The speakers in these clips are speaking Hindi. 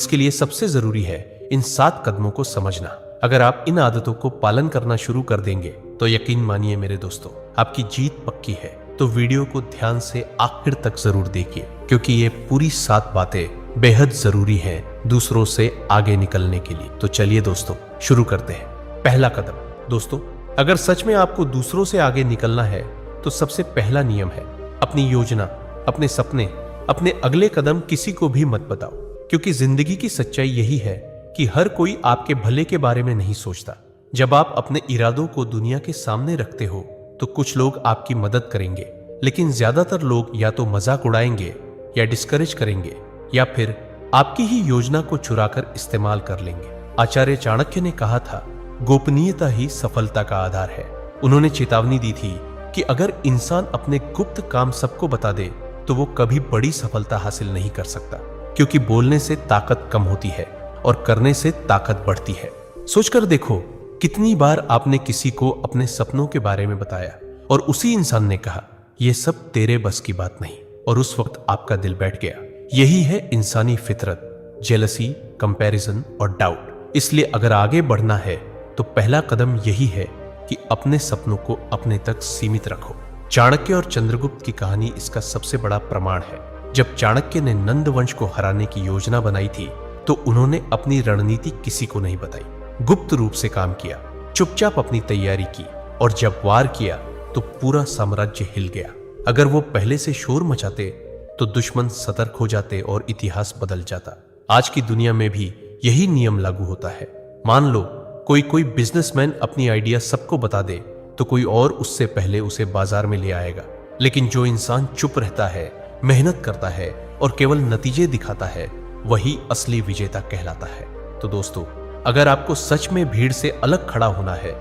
इसके लिए सबसे जरूरी है इन 7 कदमों को समझना। अगर आप इन आदतों को पालन करना शुरू कर देंगे तो यकीन मानिए मेरे दोस्तों, आपकी जीत पक्की है। तो वीडियो को ध्यान से आखिर तक जरूर देखिए, क्योंकि ये पूरी 7 बातें बेहद जरूरी हैं दूसरों से आगे निकलने के लिए। तो चलिए दोस्तों, शुरू करते हैं। पहला कदम। दोस्तों, अगर सच में आपको दूसरों से आगे निकलना है तो सबसे पहला नियम है अपनी योजना, अपने सपने, अपने अगले कदम किसी को भी मत बताओ। क्योंकि जिंदगी की सच्चाई यही है कि हर कोई आपके भले के बारे में नहीं सोचता। जब आप अपने इरादों को दुनिया के सामने रखते हो तो कुछ लोग आपकी मदद करेंगे, लेकिन ज्यादातर लोग या तो मजाक उड़ाएंगे या डिस्करेज करेंगे या फिर आपकी ही योजना को चुराकर इस्तेमाल कर लेंगे। आचार्य चाणक्य ने कहा था, गोपनीयता ही सफलता का आधार है। उन्होंने चेतावनी दी थी कि अगर इंसान अपने गुप्त काम सबको बता दे तो वो कभी बड़ी सफलता हासिल नहीं कर सकता। क्योंकि बोलने से ताकत कम होती है और करने से ताकत बढ़ती है। सोचकर देखो, कितनी बार आपने किसी को अपने सपनों के बारे में बताया और उसी इंसान ने कहा, यह सब तेरे बस की बात नहीं, और उस वक्त आपका दिल बैठ गया। यही है इंसानी फितरत, जेलसी, कंपैरिजन और डाउट। इसलिए अगर आगे बढ़ना है तो पहला कदम यही है कि अपने सपनों को अपने तक सीमित रखो। चाणक्य और चंद्रगुप्त की कहानी इसका सबसे बड़ा प्रमाण है। जब चाणक्य ने नंद वंश को हराने की योजना बनाई थी तो उन्होंने अपनी रणनीति किसी को नहीं बताई। गुप्त रूप से काम किया, चुपचाप अपनी तैयारी की, और जब वार किया तो पूरा साम्राज्य हिल गया। अगर वो पहले से शोर मचाते तो दुश्मन सतर्क हो जाते और इतिहास बदल जाता। आज की दुनिया में भी यही नियम लागू होता है। मान लो कोई बिजनेसमैन अपनी आइडिया सबको बता दे तो कोई और उससे पहले उसे बाजार में ले आएगा। लेकिन जो इंसान चुप रहता है, मेहनत करता है और केवल नतीजे दिखाता है, वही असली विजेता कहलाता है। तो दोस्तों, अगर आपको सच में भीड़ से अलग खड़ा होना है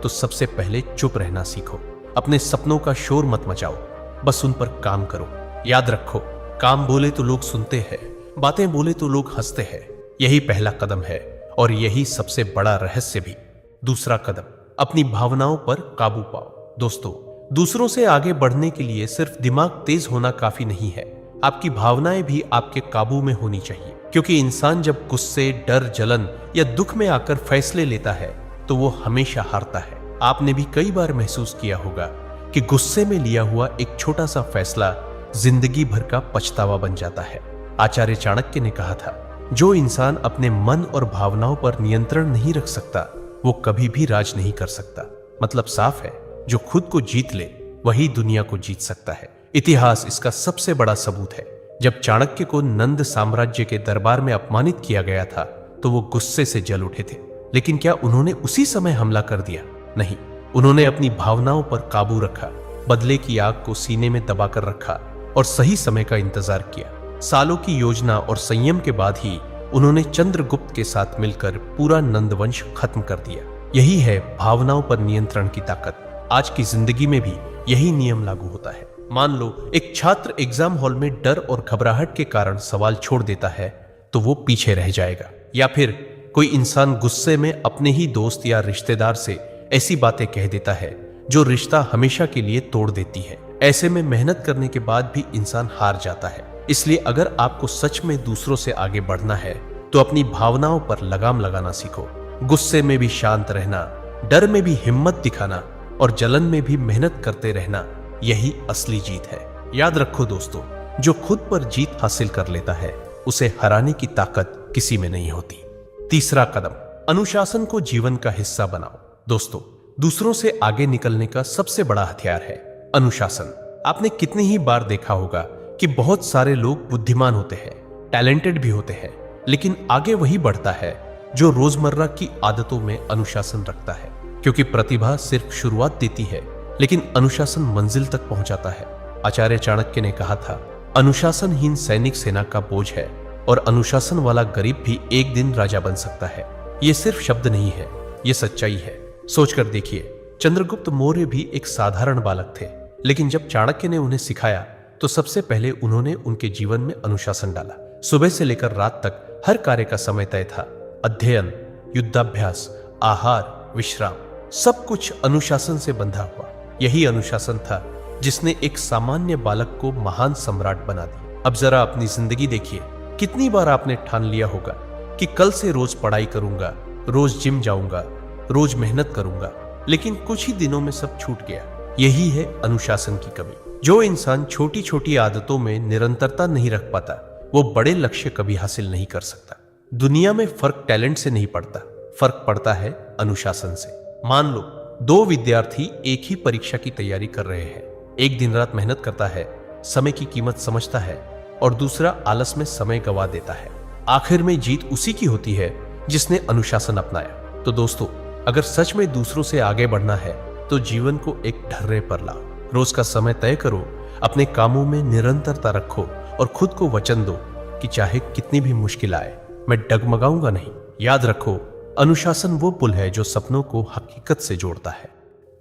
तो सबसे पहले चुप रहना सीखो। अपने सपनों का शोर मत मचाओ, बस उन पर काम करो। याद रखो, काम बोले तो लोग सुनते हैं, बातें बोले तो लोग हंसते हैं। यही पहला कदम है और यही सबसे बड़ा रहस्य भी। दूसरा कदम, अपनी भावनाओं पर काबू पाओ। दोस्तों, दूसरों से आगे बढ़ने के लिए सिर्फ दिमाग तेज होना काफी नहीं है, आपकी भावनाएं भी आपके काबू में होनी चाहिए। क्योंकि इंसान जब गुस्से, डर, जलन या दुख में आकर फैसले लेता है तो वो हमेशा हारता है। आपने भी कई बार महसूस किया होगा कि गुस्से में लिया हुआ एक छोटा सा फैसला जिंदगी भर का पछतावा बन जाता है। आचार्य चाणक्य ने कहा था, जो इंसान अपने मन और भावनाओं पर नियंत्रण नहीं रख सकता वो कभी भी राज नहीं कर सकता। मतलब साफ है, जो खुद को जीत ले वही दुनिया को जीत सकता है। इतिहास इसका सबसे बड़ा सबूत है। जब चाणक्य को नंद साम्राज्य के दरबार में अपमानित किया गया था तो वो गुस्से से जल उठे थे। लेकिन क्या उन्होंने उसी समय हमला कर दिया? नहीं, उन्होंने अपनी भावनाओं पर काबू रखा, बदले की आग को सीने में दबाकर रखा और सही समय का इंतजार किया। सालों की योजना और संयम के बाद ही उन्होंने चंद्रगुप्त के साथ मिलकर पूरा नंदवंश खत्म कर दिया। यही है भावनाओं पर नियंत्रण की ताकत। आज की जिंदगी में भी यही नियम लागू होता है। मान लो एक छात्र एग्जाम हॉल में डर और घबराहट के कारण सवाल छोड़ देता है तो वो पीछे रह जाएगा। या फिर कोई इंसान गुस्से में अपने ही दोस्त या रिश्तेदार से ऐसी बातें कह देता है जो रिश्ता हमेशा के लिए तोड़ देती है। ऐसे में मेहनत करने के बाद भी इंसान हार जाता है। इसलिए अगर आपको सच में दूसरों से आगे बढ़ना है तो अपनी भावनाओं पर लगाम लगाना सीखो। गुस्से में भी शांत रहना, डर में भी हिम्मत दिखाना और जलन में भी मेहनत करते रहना, यही असली जीत है। याद रखो दोस्तों, जो खुद पर जीत हासिल कर लेता है उसे हराने की ताकत किसी में नहीं होती। तीसरा कदम, अनुशासन को जीवन का हिस्सा बनाओ। दोस्तों, दूसरों से आगे निकलने का सबसे बड़ा हथियार है अनुशासन। आपने कितनी ही बार देखा होगा कि बहुत सारे लोग बुद्धिमान होते हैं, टैलेंटेड भी होते हैं, लेकिन आगे वही बढ़ता है जो रोजमर्रा की आदतों में अनुशासन रखता है। क्योंकि प्रतिभा सिर्फ शुरुआत देती है, लेकिन अनुशासन मंजिल तक पहुंचाता है। आचार्य चाणक्य ने कहा था, अनुशासनहीन सैनिक सेना का बोझ है और अनुशासन वाला गरीब भी एक दिन राजा बन सकता है। ये सिर्फ शब्द नहीं है, ये सच्चाई है। सोचकर देखिए, चंद्रगुप्त मौर्य भी एक साधारण बालक थे, लेकिन जब चाणक्य ने उन्हें सिखाया तो सबसे पहले उन्होंने उनके जीवन में अनुशासन डाला। सुबह से लेकर रात तक हर कार्य का समय तय था। अध्ययन, युद्धाभ्यास, आहार, विश्राम, सब कुछ अनुशासन से बंधा हुआ। यही अनुशासन था जिसने एक सामान्य बालक को महान सम्राट बना दिया। अब जरा अपनी जिंदगी देखिए, कितनी बार आपने ठान लिया होगा कि कल से रोज पढ़ाई करूंगा, रोज जिम जाऊंगा, रोज मेहनत करूंगा, लेकिन कुछ ही दिनों में सब छूट गया। यही है अनुशासन की कमी। जो इंसान छोटी छोटी आदतों में निरंतरता नहीं रख पाता, वो बड़े लक्ष्य कभी हासिल नहीं कर सकता। दुनिया में फर्क टैलेंट से नहीं पड़ता, फर्क पड़ता है अनुशासन से। मान लो 2 विद्यार्थी एक ही परीक्षा की तैयारी कर रहे हैं। एक दिन रात मेहनत करता है, समय की कीमत समझता है, और दूसरा आलस में समय गंवा देता है। आखिर में जीत उसी की होती है जिसने अनुशासन अपनाया। तो दोस्तों, अगर सच में दूसरों से आगे बढ़ना है तो जीवन को एक ढर्रे पर लाओ। रोज का समय तय करो, अपने कामों में निरंतरता रखो और खुद को वचन दो कि चाहे कितनी भी मुश्किल आए, मैं डगमगाऊंगा नहीं। याद रखो, अनुशासन वो पुल है जो सपनों को हकीकत से जोड़ता है।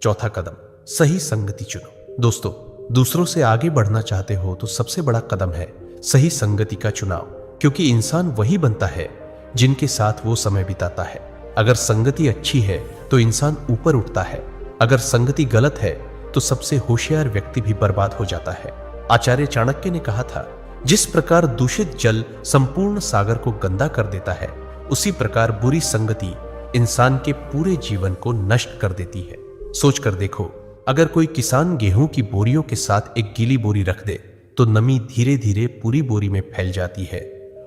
चौथा कदम, सही संगति चुनो। दोस्तों, दूसरों से आगे बढ़ना चाहते हो तो सबसे बड़ा कदम है सही संगति का चुनाव, क्योंकि इंसान वही बनता है जिनके साथ वो समय बिताता है। अगर संगति अच्छी है तो इंसान ऊपर उठता है, अगर संगति गलत है तो सबसे होशियार व्यक्ति भी बर्बाद हो जाता है। आचार्य चाणक्य ने कहा था, जिस प्रकार दूषित जल संपूर्ण सागर को गंदा कर देता है, उसी प्रकार बुरी संगति इंसान के पूरे जीवन को नष्ट कर देती है। सोच कर देखो, अगर कोई किसान गेहूं की बोरियों के साथ एक गीली बोरी रख दे तो नमी धीरे धीरे पूरी बोरी में फैल जाती है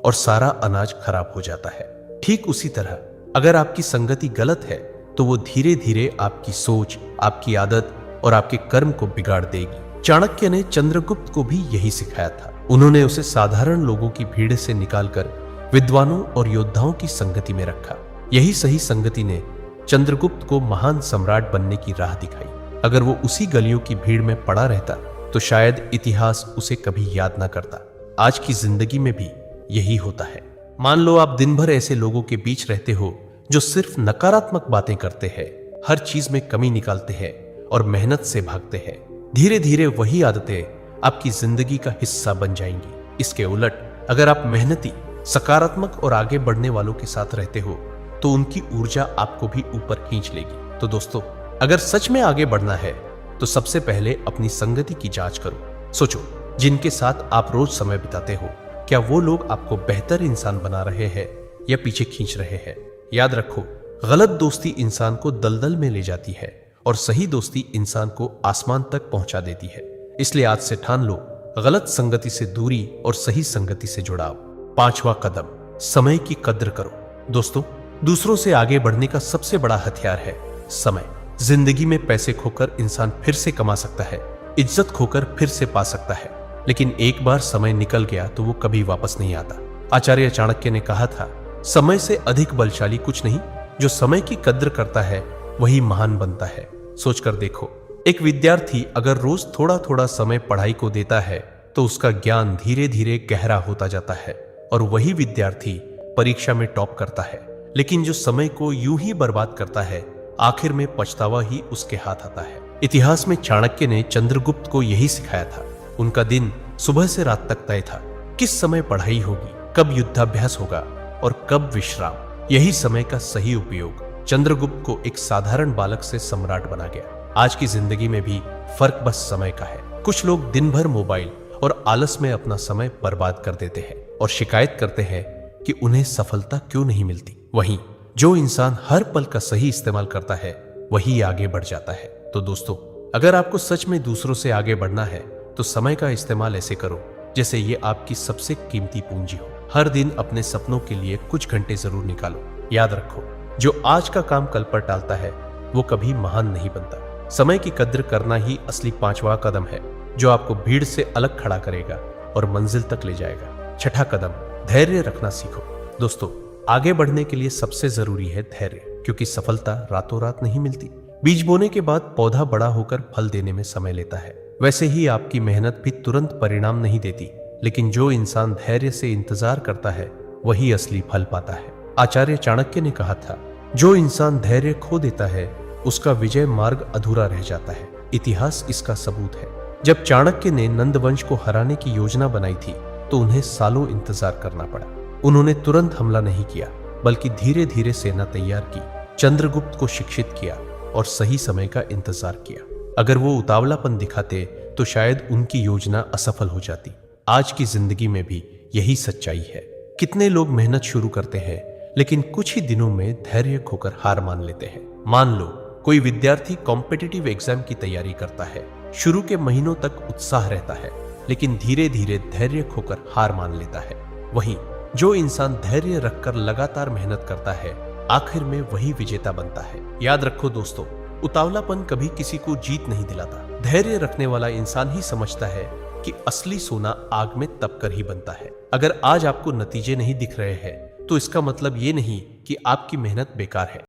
और सारा अनाज खराब हो जाता है। ठीक उसी तरह अगर आपकी संगति गलत है तो वो धीरे धीरे आपकी सोच, आपकी आदत और आपके कर्म को बिगाड़ देगी। चाणक्य ने चंद्रगुप्त को भी यही सिखाया था। उन्होंने उसे साधारण लोगों की भीड़ से निकालकर विद्वानों और योद्धाओं की संगति में रखा। यही सही संगति ने चंद्रगुप्त को महान सम्राट बनने की राह दिखाई। अगर वो उसी गलियों की भीड़ में पड़ा रहता तो शायद इतिहास उसे कभी याद ना करता। आज की जिंदगी में भी यही होता है। मान लो आप दिन भर ऐसे लोगों के बीच रहते हो जो सिर्फ नकारात्मक बातें करते हैं, हर चीज में कमी निकालते हैं और मेहनत से भागते हैं। धीरे धीरे वही आदतें आपकी जिंदगी का हिस्सा बन जाएंगी। इसके उलट अगर आप मेहनती, सकारात्मक और आगे बढ़ने वालों के साथ रहते हो तो उनकी ऊर्जा आपको भी ऊपर खींच लेगी। तो दोस्तों, अगर सच में आगे बढ़ना है तो सबसे पहले अपनी संगति की जांच करो। सोचो, जिनके साथ आप रोज समय बिताते हो, क्या वो लोग आपको बेहतर इंसान बना रहे हैं या पीछे खींच रहे हैं? याद रखो, गलत दोस्ती इंसान को दलदल में ले जाती है और सही दोस्ती इंसान को आसमान तक पहुंचा देती है। इसलिए आज से ठान लो, गलत संगति से दूरी और सही संगति से जुड़ाव। 5वां कदम, समय की कद्र करो। दोस्तों, दूसरों से आगे बढ़ने का सबसे बड़ा हथियार है समय। जिंदगी में पैसे खोकर इंसान फिर से कमा सकता है, इज्जत खोकर फिर से पा सकता है, लेकिन एक बार समय निकल गया तो वो कभी वापस नहीं आता। आचार्य चाणक्य ने कहा था, समय से अधिक बलशाली कुछ नहीं, जो समय की कद्र करता है वही महान बनता है। सोचकर देखो, एक विद्यार्थी अगर रोज थोड़ा थोड़ा समय पढ़ाई को देता है तो उसका ज्ञान धीरे धीरे गहरा होता जाता है और वही विद्यार्थी परीक्षा में टॉप करता है। लेकिन जो समय को यूं ही बर्बाद करता है, आखिर में पछतावा ही उसके हाथ आता है। इतिहास में चाणक्य ने चंद्रगुप्त को यही सिखाया था। उनका दिन सुबह से रात तक तय था। किस समय पढ़ाई होगी, कब युद्धाभ्यास होगा और कब विश्राम। यही समय का सही उपयोग चंद्रगुप्त को एक साधारण बालक से सम्राट बना गया। आज की जिंदगी में भी फर्क बस समय का है। कुछ लोग दिन भर मोबाइल और आलस में अपना समय बर्बाद कर देते हैं और शिकायत करते हैं कि उन्हें सफलता क्यों नहीं मिलती। वहीं जो इंसान हर पल का सही इस्तेमाल करता है वही आगे बढ़ जाता है। तो दोस्तों, अगर आपको सच में दूसरों से आगे बढ़ना है तो समय का इस्तेमाल ऐसे करो जैसे ये आपकी सबसे कीमती पूंजी हो। हर दिन अपने सपनों के लिए कुछ घंटे जरूर निकालो। याद रखो, जो आज का काम कल पर टालता है वो कभी महान नहीं बनता। समय की कद्र करना ही असली 5वां कदम है, जो आपको भीड़ से अलग खड़ा करेगा और मंजिल तक ले जाएगा। 6ठा कदम, धैर्य रखना सीखो। दोस्तों, आगे बढ़ने के लिए सबसे जरूरी है धैर्य, क्योंकि सफलता रातों रात नहीं मिलती। बीज बोने के बाद पौधा बड़ा होकर फल देने में समय लेता है। वैसे ही आपकी मेहनत भी तुरंत परिणाम नहीं देती, लेकिन जो इंसान धैर्य से इंतजार करता है वही असली फल पाता है। आचार्य चाणक्य ने कहा था, जो इंसान धैर्य खो देता है उसका विजय मार्ग अधूरा रह जाता है। इतिहास इसका सबूत है। जब चाणक्य ने नंदवंश को हराने की योजना बनाई थी तो उन्हें सालों इंतजार करना पड़ा। उन्होंने तुरंत हमला नहीं किया, बल्कि धीरे धीरे सेना तैयार की, चंद्रगुप्त को शिक्षित किया और सही समय का इंतजार किया। अगर वो उतावलापन दिखाते तो शायद उनकी योजना असफल हो जाती। आज की जिंदगी में भी यही सच्चाई है। कितने लोग मेहनत शुरू करते हैं लेकिन कुछ ही दिनों में धैर्य खोकर हार मान लेते हैं। मान लो कोई विद्यार्थी कॉम्पिटिटिव एग्जाम की तैयारी करता है। शुरू के महीनों तक उत्साह रहता है, लेकिन धीरे धीरे धैर्य खोकर हार मान लेता है। वहीं जो इंसान धैर्य रखकर लगातार मेहनत करता है, आखिर में वही विजेता बनता है। याद रखो दोस्तों, उतावलापन कभी किसी को जीत नहीं दिलाता। धैर्य रखने वाला इंसान ही समझता है कि असली सोना आग में तप कर ही बनता है। अगर आज आपको नतीजे नहीं दिख रहे हैं, तो इसका मतलब ये नहीं कि आपकी मेहनत बेकार है।